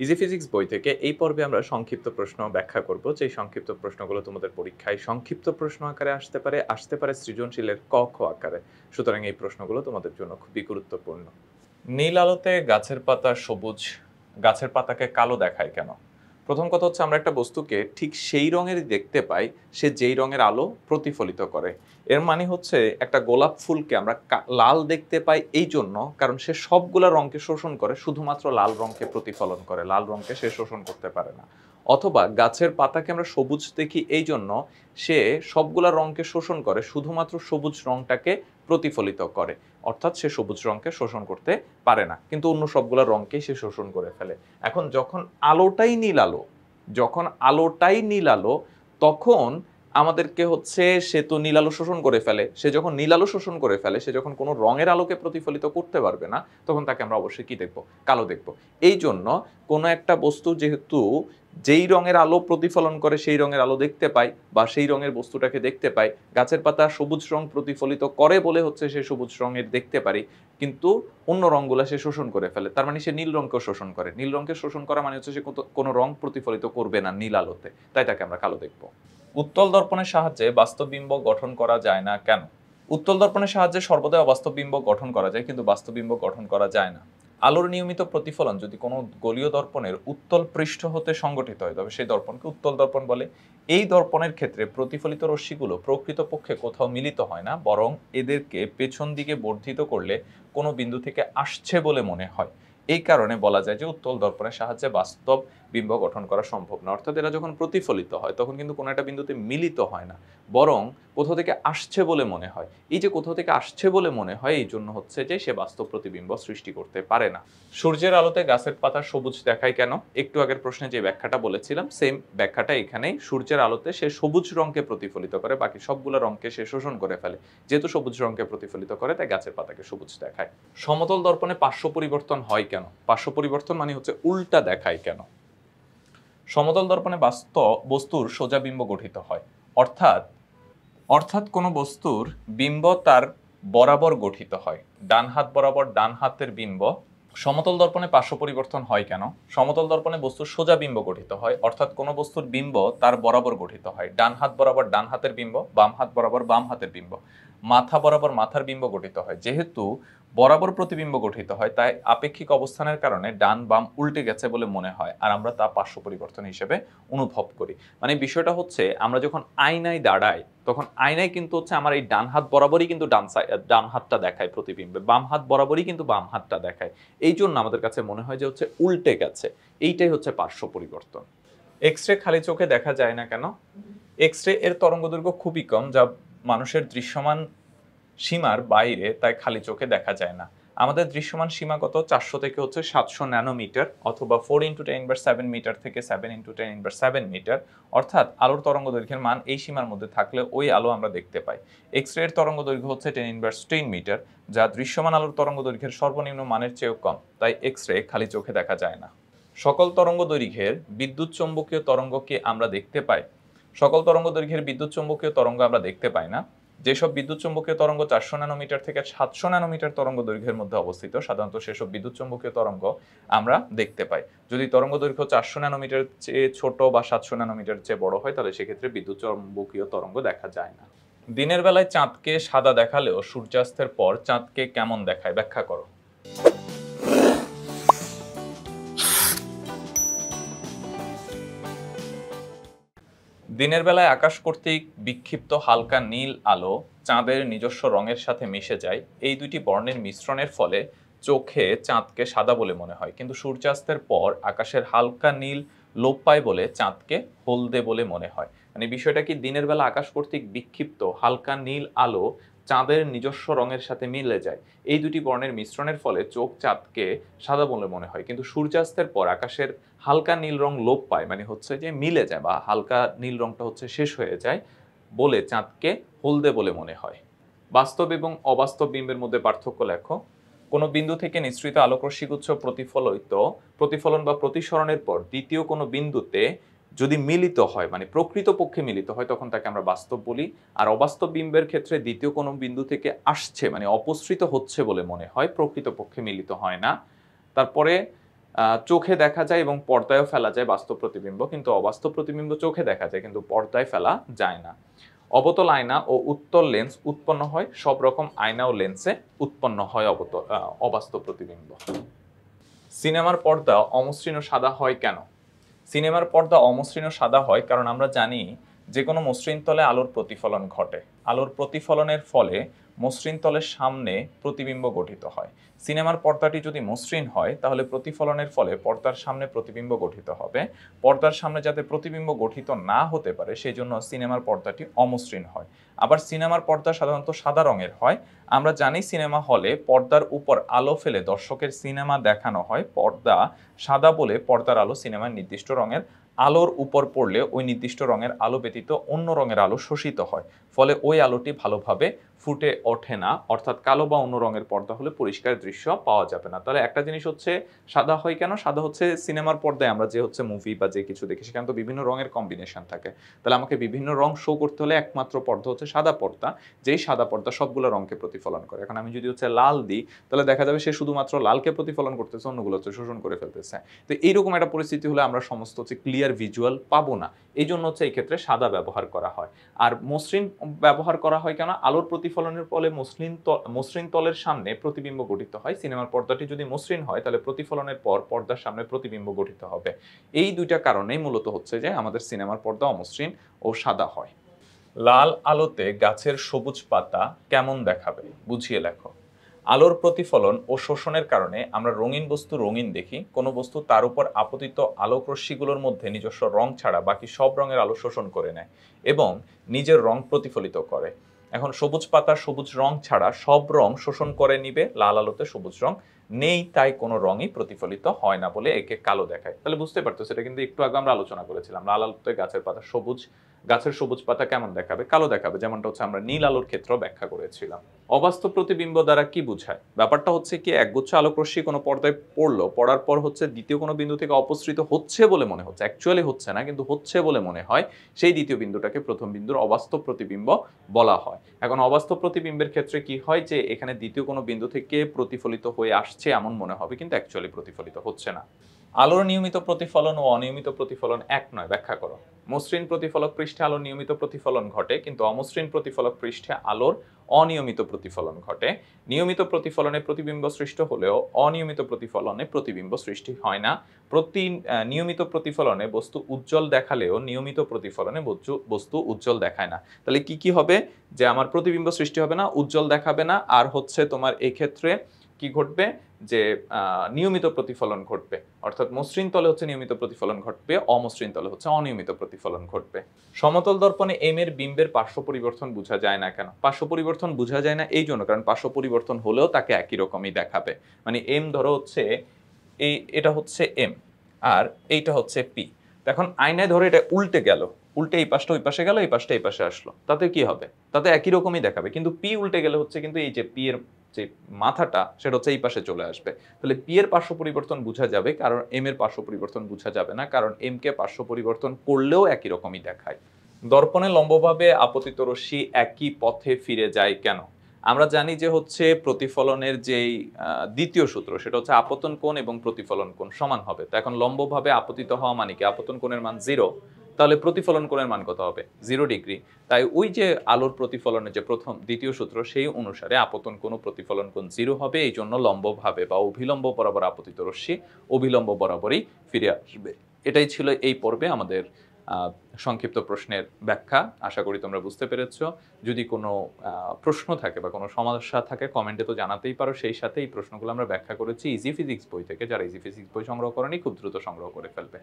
Easy physics বই থেকে এই পর্বে আমরা সংক্ষিপ্ত প্রশ্ন ব্যাখ্যা করব, যে সংক্ষিপ্ত প্রশ্নগুলো তোমাদের পরীক্ষায় সংক্ষিপ্ত প্রশ্ন আকারে আসতে পারে সৃজনশীলের ক খ আকারে। সুতরাং এই প্রশ্নগুলো তোমাদের জন্য খুবই গুরুত্বপূর্ণ। নীল আলোতে গাছের পাতা সবুজ, গাছের পাতাকে কালো দেখায় কেন? প্রথম কথা হচ্ছে, আমরা একটা বস্তুকে ঠিক সেই রঙেরই দেখতে পাই সে যেই রঙের আলো প্রতিফলিত করে। এর মানে হচ্ছে, একটা গোলাপ ফুলকে আমরা লাল দেখতে পাই এই জন্য কারণ সে সবগুলা রঙকে শোষণ করে, শুধুমাত্র লাল রঙকে প্রতিফলন করে, লাল রঙকে সে শোষণ করতে পারে না। অথবা গাছের পাতাকে আমরা সবুজ দেখি এই জন্য সে সবগুলা রঙকে শোষণ করে, শুধুমাত্র সবুজ রঙটাকে প্রতিফলিত করে, অর্থাৎ সে সবুজ রঙকে শোষণ করতে পারে না, কিন্তু অন্য সবগুলা রঙকেই সে শোষণ করে ফেলে। এখন যখন আলোটাই নীল আলো, যখন আলোটাই নীল আলো, তখন আমাদেরকে হচ্ছে, সে তো নীল আলো শোষণ করে ফেলে, সে যখন নীল আলো শোষণ করে ফেলে, সে যখন কোনো রঙের আলোকে প্রতিফলিত করতে পারবে না, তখন তাকে আমরা অবশ্যই কি দেখব? কালো দেখব। এই জন্য কোনো একটা বস্তু যেহেতু যেই রঙের আলো প্রতিফলন করে সেই রঙের আলো দেখতে পাই, বা সেই রঙের বস্তুটাকে দেখতে পাই, গাছের পাতা সবুজ রং প্রতিফলিত করে বলে হচ্ছে সে সবুজ রঙের দেখতে পারি, কিন্তু অন্য রঙগুলো সে শোষণ করে ফেলে, তার মানে সে নীল রঙকেও শোষণ করে। নীল রঙকে শোষণ করা মানে হচ্ছে সে কোনো রং প্রতিফলিত করবে না নীল আলোতে, তাই তাকে আমরা কালো দেখব। উত্তল দর্পণের সাহায্যে বাস্তব বিম্ব গঠন করা যায় না কেন? উত্তল দর্পণের সাহায্যে সর্বদাই অবাস্তব বিম্ব গঠন করা যায়, কিন্তু বাস্তব বিম্ব গঠন করা যায় না। আলোর নিয়মিত প্রতিফলন যদি কোনো গোলীয় দর্পণের উত্তল পৃষ্ঠ হতে সংগঠিত হয়, তবে সেই দর্পণকে উত্তল দর্পণ বলে। এই দর্পণের ক্ষেত্রে প্রতিফলিত রশ্মিগুলো প্রকৃতপক্ষে কোথাও মিলিত হয় না, বরং এদেরকে পেছন দিকে বর্ধিত করলে কোনো বিন্দু থেকে আসছে বলে মনে হয়। এই কারণে বলা যায় যে উত্তল দর্পণের সাহায্যে বাস্তব বিম্ব গঠন করা সম্ভব না। অর্থাৎ এরা যখন প্রতিফলিত হয় তখন কিন্তু কোনো একটা বিন্দুতে মিলিত হয় না, বরং কোথাও থেকে আসছে বলে মনে হয়। এই যে কোথাও থেকে আসছে বলে মনে হয়, এই জন্য হচ্ছে যে সে বাস্তব প্রতিবিম্ব সৃষ্টি করতে পারে না। সূর্যের আলোতে গাছের পাতা সবুজ দেখায় কেন? একটু আগের প্রশ্নে যে ব্যাখ্যাটা বলেছিলাম, সেম ব্যাখ্যাটা এখানেই। সূর্যের আলোতে সে সবুজ রঙকে প্রতিফলিত করে, বাকি সবগুলো রঙকে সে শোষণ করে ফেলে। যেহেতু সবুজ রঙকে প্রতিফলিত করে, তাই গাছের পাতাকে সবুজ দেখায়। সমতল দর্পণে পার্শ্ব পরিবর্তন হয় কেন? পার্শ্ব পরিবর্তন মানে হচ্ছে উল্টা দেখায় কেন? সমতল দর্পণে বস্তুর সোজা বিম্ব গঠিত হয়, অর্থাৎ অর্থাৎ কোনো বস্তুর বিম্ব তার বরাবর গঠিত হয়। ডান হাত বরাবর ডান হাতের বিম্ব। সমতল দর্পণে পার্শ্ব পরিবর্তন হয় কেন? সমতল দর্পণে বস্তুর সোজা বিম্ব গঠিত হয়, অর্থাৎ কোনো বস্তুর বিম্ব তার বরাবর গঠিত হয়। ডান হাত বরাবর ডান হাতের বিম্ব, বাম হাত বরাবর বাম হাতের বিম্ব, মাথা বরাবর মাথার বিম্ব গঠিত হয়। যেহেতু বরাবর প্রতিবিম্ব গঠিত হয়, তাই আপেক্ষিক অবস্থানের কারণে ডান বাম উল্টে গেছে বলে মনে হয়, আর আমরা তা পার্শ্ব পরিবর্তন হিসেবে অনুভব করি। মানে বিষয়টা হচ্ছে, আমরা যখন আয়নায় দাঁড়াই, তখন আয়নায় কিন্তু হচ্ছে আমার এই ডান হাত বরাবরই কিন্তু ডান হাতটা দেখায় প্রতিবিম্বে, বাম হাত বরাবরই কিন্তু বাম হাতটা দেখায়। এই জন্য আমাদের কাছে মনে হয় যে হচ্ছে উল্টে গেছে। এইটাই হচ্ছে পার্শ্ব পরিবর্তন। এক্স রে খালি চোখে দেখা যায় না কেন? এক্স রে এর তরঙ্গদৈর্ঘ্য খুবই কম, যা মানুষের দৃশ্যমান সীমার বাইরে, তাই খালি চোখে দেখা যায় না। আমাদের দৃশ্যমান সীমা কত? 400 থেকে হচ্ছে 700 ন্যানোমিটার, অথবা 4 × 10⁻⁷ মিটার থেকে 7 × 10⁻⁷ মিটার। অর্থাৎ আলোর তরঙ্গ দৈর্ঘ্যের মান এই সীমার মধ্যে থাকলে ওই আলো আমরা দেখতে পাই। এক্স রে এর তরঙ্গ দৈর্ঘ্য হচ্ছে 10⁻10 মিটার, যা দৃশ্যমান আলোর তরঙ্গ দৈর্ঘ্যের সর্বনিম্ন মানের চেয়েও কম, তাই এক্স রে খালি চোখে দেখা যায় না। সকল তরঙ্গ দৈর্ঘ্যের বিদ্যুৎ চৌম্বকীয় তরঙ্গ কি আমরা দেখতে পাই? সকল তরঙ্গ দৈর্ঘ্যের বিদ্যুৎ চৌম্বকীয় তরঙ্গ আমরা দেখতে পাই না। যেসব বিদ্যুৎ চৌম্বকীয় তরঙ্গ 400 ন্যানোমিটার থেকে 700 ন্যানোমিটার তরঙ্গ দৈর্ঘ্যের মধ্যে অবস্থিত, সাধারণত সেসব বিদ্যুৎ চৌম্বকীয় তরঙ্গ আমরা দেখতে পাই। যদি তরঙ্গ দৈর্ঘ্য 400 ন্যানোমিটার চেয়ে ছোট বা 700 ন্যানোমিটার চেয়ে বড় হয়, তাহলে সেক্ষেত্রে বিদ্যুৎ চৌম্বকীয় তরঙ্গ দেখা যায় না। দিনের বেলায় চাঁদকে সাদা দেখালেও সূর্যাস্তের পর চাঁদকে কেমন দেখায়? ব্যাখ্যা করো। দিনের বেলায় আকাশ কর্তৃক বিক্ষিপ্ত হালকা নীল আলো চাঁদের নিজস্ব রঙের সাথে মিশে যায়। এই দুটি বর্ণের মিশ্রণের ফলে চোখে চাঁদকে সাদা বলে মনে হয়, কিন্তু সূর্যাস্তের পর আকাশের হালকা নীল লোপ পায় বলে চাঁদকে হলদে বলে মনে হয়। মানে বিষয়টা কি, দিনের বেলা আকাশ কর্তৃক বিক্ষিপ্ত হালকা নীল আলো চাঁদের নিজস্ব রঙের সাথে মিলে যায়। এই দুটি বর্ণের মিশ্রণের ফলে চোখ চাঁদকে সাদা বলে মনে হয়, কিন্তু সূর্যাস্তের পর আকাশের হালকা নীল রং লোপ পায়, মানে হচ্ছে যে মিলে যায়, বা হালকা নীল রংটা হচ্ছে শেষ হয়ে যায় বলে চাঁদকে হলদে বলে মনে হয়। বাস্তব এবং অবাস্তব বিম্বের মধ্যে পার্থক্য লেখো। কোনো বিন্দু থেকে নিঃসৃত আলোকরশ্মিগুচ্ছ প্রতিফলন বা প্রতিসরণের পর দ্বিতীয় কোনো বিন্দুতে যদি মিলিত হয়, মানে প্রকৃতপক্ষে মিলিত হয়, তখন তাকে আমরা বাস্তব বলি। আর অবাস্তব বিম্বের ক্ষেত্রে দ্বিতীয় কোনো বিন্দু থেকে আসছে, মানে অপসৃত হচ্ছে বলে মনে হয়, প্রকৃতপক্ষে মিলিত হয় না। তারপরে চোখে দেখা যায় এবং পর্দায়ও ফেলা যায় বাস্তব প্রতিবিম্ব, কিন্তু অবাস্তব প্রতিবিম্ব চোখে দেখা যায় কিন্তু পর্দায় ফেলা যায় না। অবতল আয়না ও উত্তল লেন্স উৎপন্ন হয়, সব রকম আয়না ও লেন্সে উৎপন্ন হয় অবাস্তব প্রতিবিম্ব। সিনেমার পর্দা অমসৃণ ও সাদা হয় কেন? সিনেমার পর্দা অমসৃণ ও সাদা হয় কারণ আমরা জানি যে কোনো মসৃণ তলে আলোর প্রতিফলন ঘটে। আলোর প্রতিফলনের ফলে মসৃণ তলের সামনে প্রতিবিম্ব গঠিত হয়। সিনেমার পর্দাটি যদি মসৃণ হয় তাহলে প্রতিফলনের ফলে পর্দার সামনে প্রতিবিম্ব গঠিত হবে। পর্দার সামনে যাতে প্রতিবিম্ব গঠিত না হতে পারে সেই জন্য সিনেমার পর্দাটি অমসৃণ হয়। আবার সিনেমার পর্দা সাধারণত সাদা রঙের হয়। আমরা জানি সিনেমা হলে পর্দার উপর আলো ফেলে দর্শকের সিনেমা দেখানো হয়। পর্দা সাদা বলে পর্দার আলো সিনেমার নির্দিষ্ট রঙের আলোর উপর পড়লে ওই নির্দিষ্ট রঙের আলো ব্যতীত অন্য রঙের আলো শোষিত হয়, ফলে ওই আলোটি ভালোভাবে ফুটে ওঠে না। অর্থাৎ কালো বা অন্য রঙের পর্দা হলে পরিষ্কার দৃশ্য পাওয়া যাবে না। তাহলে একটা জিনিস হচ্ছে সাদা হয় কেন? সাদা হচ্ছে সিনেমার পর্দায় আমরা যে হচ্ছে মুভি বা যে কিছু দেখি সেখানে তো বিভিন্ন রঙের কম্বিনেশন থাকে। তাহলে আমাকে বিভিন্ন রং শো করতে হলে একমাত্র পর্দা হচ্ছে সাদা পর্দা, যেই সাদা পর্দা সবগুলো রঙকে প্রতিফলন করে। এখন আমি যদি হচ্ছে লাল দিই তাহলে দেখা যাবে সে শুধুমাত্র লালকে প্রতিফলন করতেছে, অন্যগুলো হচ্ছে শোষণ করে ফেলতেছে। তো এইরকম একটা পরিস্থিতি হলে আমরা সমস্ত হচ্ছে ক্লিয়ার ভিজুয়াল পাবো না। এই জন্য হচ্ছে এই ক্ষেত্রে সাদা ব্যবহার করা হয়। আর মসৃণ ব্যবহার করা হয় কেন? আলোর প্রতিফলনের ফলে মসৃণ তলের সামনে প্রতিবিম্ব গঠিত হয়। সিনেমার পর্দাটি যদি মসৃণ হয় তাহলে প্রতিফলনের পর পর্দার সামনে প্রতিবিম্ব গঠিত হবে। এই দুইটা কারণেই মূলত হচ্ছে যে আমাদের সিনেমার পর্দা অমসৃণ ও সাদা হয়। লাল আলোতে গাছের সবুজ পাতা কেমন দেখাবে? বুঝিয়ে লেখো। আলোর প্রতিফলন ও শোষণের কারণে আমরা রঙিন বস্তু রঙিন দেখি। কোনো বস্তু তার উপর আপতিত আলোক রশ্মিগুলোর মধ্যে নিজস্ব রং ছাড়া বাকি সব রঙের আলো শোষণ করে নেয় এবং নিজের রং প্রতিফলিত করে। এখন সবুজ পাতার সবুজ রং ছাড়া সব রং শোষণ করে নিবে, লাল আলোতে সবুজ রং নেই, তাই কোনো রঙই প্রতিফলিত হয় না বলে একে কালো দেখায়। তাহলে বুঝতে পারতো, সেটা কিন্তু একটু আগে আমরা আলোচনা করেছিলাম। লাল আলোতে গাছের সবুজ পাতা কেমন দেখাবে? কালো দেখাবে, যেমনটা হচ্ছে আমরা নীল আলোর ক্ষেত্রে ব্যাখ্যা করেছিলাম। অবাস্তব প্রতিবিম্ব দ্বারা কি বোঝায়? ব্যাপারটা হচ্ছে কি, একগুচ্ছ আলোক রশ্মি কোনো পর্দায় পড়লো, পড়ার পর হচ্ছে দ্বিতীয় কোনো বিন্দু থেকে অপসৃত হচ্ছে বলে মনে হচ্ছে, অ্যাকচুয়ালি হচ্ছে না কিন্তু হচ্ছে বলে মনে হয়, সেই দ্বিতীয় বিন্দুটাকে প্রথম বিন্দুর অবাস্তব প্রতিবিম্ব বলা হয়। এখন অবাস্তব প্রতিবিম্বের ক্ষেত্রে কি হয় যে এখানে দ্বিতীয় কোনো বিন্দু থেকে প্রতিফলিত হয়ে আসছে এমন মনে হবে কিন্তু অ্যাকচুয়ালি প্রতিফলিত হচ্ছে না। আলোর নিয়মিত প্রতিফলন ও অনিয়মিত প্রতিফলন এক নয়, ব্যাখ্যা করো। মসৃণ প্রতিফলক পৃষ্ঠে আলোর নিয়মিত প্রতিফলন ঘটে, কিন্তু অমসৃণ প্রতিফলক পৃষ্ঠে আলোর অনিয়মিত প্রতিফলন ঘটে। নিয়মিত প্রতিফলনে প্রতিবিম্ব সৃষ্টি হলেও অনিয়মিত প্রতিফলনে প্রতিবিম্ব সৃষ্টি হয় না। নিয়মিত প্রতিফলনে বস্তু উজ্জ্বল দেখালেও নিয়মিত প্রতিফলনে বস্তু উজ্জ্বল দেখায় না। তাহলে কি হবে? যে আমার প্রতিবিম্ব সৃষ্টি হবে না, উজ্জ্বল দেখাবে না, আর হচ্ছে তোমার এই ক্ষেত্রে কি ঘটবে? যে নিয়মিত প্রতিফলন ঘটবে। অর্থাৎ মসৃণ তলে হচ্ছে নিয়মিত প্রতিফলন ঘটবে, অমসৃণ তলে হচ্ছে অনিয়মিত প্রতিফলন ঘটবে। সমতল দর্পণে এম এর বিম্বের পার্শ্ব পরিবর্তন বোঝা যায় না কেন? পার্শ্ব পরিবর্তন বোঝা যায় না এই জন্য কারণ পার্শ্ব পরিবর্তন হলেও তাকে একই রকমই দেখাবে। মানে এম ধরো হচ্ছে এটা হচ্ছে এম আর এইটা হচ্ছে পি। এখন আয়নায় ধরো এটা উল্টে গেল, উল্টে এই পাশটা ওই পাশে গেল, এই পাশটা এই পাশে আসলো, তাতে কি হবে? তাতে একই রকমই দেখাবে। কিন্তু পি উল্টে গেলে হচ্ছে কিন্তু এই যে পি এর যে মাথাটা সেটা হচ্ছে এই পাশে চলে আসবে। তাহলে পি এর পার্শ্ব পরিবর্তন বোঝা যাবে, কারণ এম এর পার্শ্ব পরিবর্তন বোঝা যাবে না, কারণ এম কে পার্শ্ব পরিবর্তন করলেও একই রকমই দেখায়। দর্পণে লম্বভাবে আপতিত রশ্মি একই পথে ফিরে যায় কেন? আমরা জানি যে হচ্ছে প্রতিফলনের যেই দ্বিতীয় সূত্র সেটা হচ্ছে আপতন কোণ এবং প্রতিফলন কোণ সমান হবে। তো এখন লম্বভাবে আপতিত হওয়া মানে কি? আপতন কোণের মান 0, তাহলে প্রতিফলন কোণের মান কত হবে? 0 ডিগ্রি। তাই ওই যে আলোর প্রতিফলনের যে দ্বিতীয় সূত্র সেই অনুসারে আপতন কোণ ও প্রতিফলন কোণ 0 হবে। এই জন্য লম্বভাবে বা অভিলম্ব বরাবর আপতিত রশ্মি অভিলম্ব বরাবরই ফিরে আসবে। এটাই ছিল এই পর্বে আমাদের সংক্ষিপ্ত প্রশ্নের ব্যাখ্যা। আশা করি তোমরা বুঝতে পেরেছো। যদি কোনো প্রশ্ন থাকে বা কোনো সমস্যা থাকে কমেন্টে তো জানাতেই পারো। সেই সাথে এই প্রশ্নগুলো আমরা ব্যাখ্যা করেছি ইজি ফিজিক্স বই থেকে। যারা ইজি ফিজিক্স বই সংগ্রহ করেনি খুব দ্রুত সংগ্রহ করে ফেলবে।